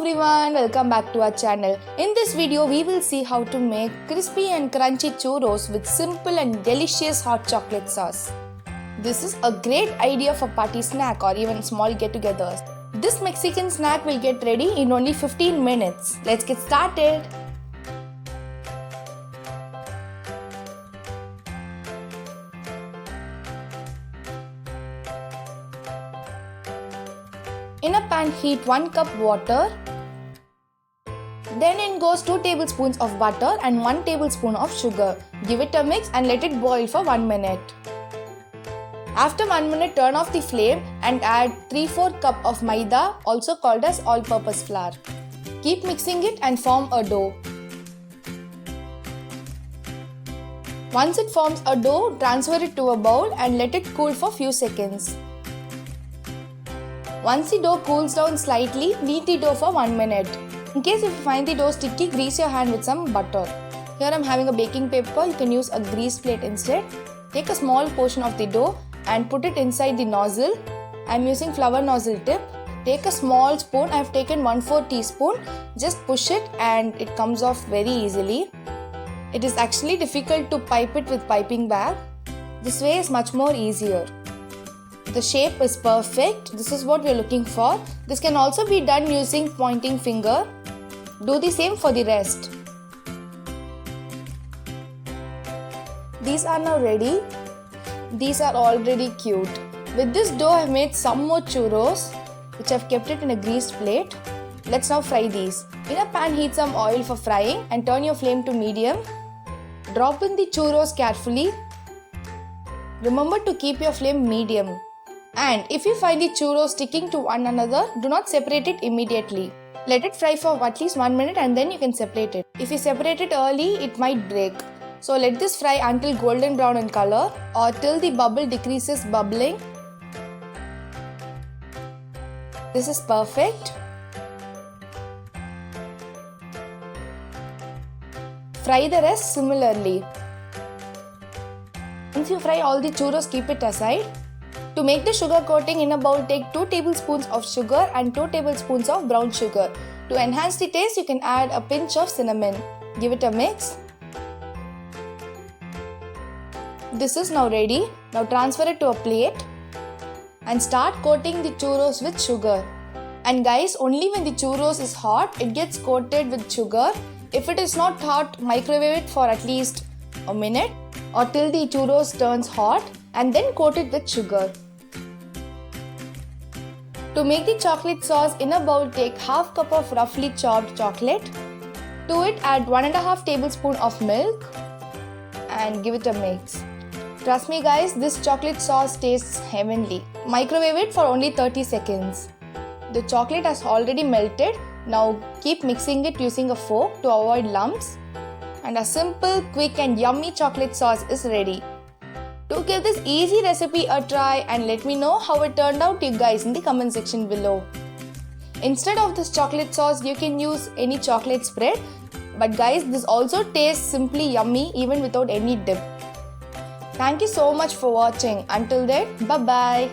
everyone, welcome back to our channel. In this video, we will see how to make crispy and crunchy churros with simple and delicious hot chocolate sauce. This is a great idea for party snack or even small get-togethers. This Mexican snack will get ready in only 15 minutes. Let's get started. In a pan, heat 1 cup water. Then in goes 2 tablespoons of butter and 1 tablespoon of sugar. Give it a mix and let it boil for 1 minute. After 1 minute, turn off the flame and add 3/4 cup of maida, also called as all-purpose flour. Keep mixing it and form a dough. Once it forms a dough, transfer it to a bowl and let it cool for few seconds. Once the dough cools down slightly, knead the dough for 1 minute. In case if you find the dough sticky, grease your hand with some butter. Here I am having a baking paper, you can use a greased plate instead. Take a small portion of the dough and put it inside the nozzle. I am using flower nozzle tip. Take a small spoon, I have taken 1/4 teaspoon. Just push it and it comes off very easily. It is actually difficult to pipe it with piping bag. This way is much more easier. The shape is perfect. This is what we are looking for. This can also be done using pointing finger. Do the same for the rest. These are now ready. These are already cute. With this dough I have made some more churros which I have kept it in a greased plate. Let's now fry these. In a pan, heat some oil for frying and turn your flame to medium. Drop in the churros carefully. Remember to keep your flame medium. And if you find the churros sticking to one another, do not separate it immediately. Let it fry for at least 1 minute and then you can separate it. If you separate it early, it might break. So let this fry until golden brown in color or till the bubble decreases bubbling. This is perfect. Fry the rest similarly. Once you fry all the churros, keep it aside. To make the sugar coating, in a bowl take 2 tablespoons of sugar and 2 tablespoons of brown sugar. To enhance the taste, you can add a pinch of cinnamon. Give it a mix. This is now ready. Now transfer it to a plate and start coating the churros with sugar. And guys, only when the churros is hot, it gets coated with sugar. If it is not hot, microwave it for at least a minute or till the churros turns hot and then coat it with sugar. To make the chocolate sauce, in a bowl take half cup of roughly chopped chocolate. To it add 1.5 tablespoon of milk and give it a mix. Trust me guys, this chocolate sauce tastes heavenly. Microwave it for only 30 seconds. The chocolate has already melted. Now keep mixing it using a fork to avoid lumps. And a simple, quick and yummy chocolate sauce is ready. Do give this easy recipe a try and let me know how it turned out to you guys in the comment section below. Instead of this chocolate sauce, you can use any chocolate spread. But guys, this also tastes simply yummy even without any dip. Thank you so much for watching. Until then, bye-bye.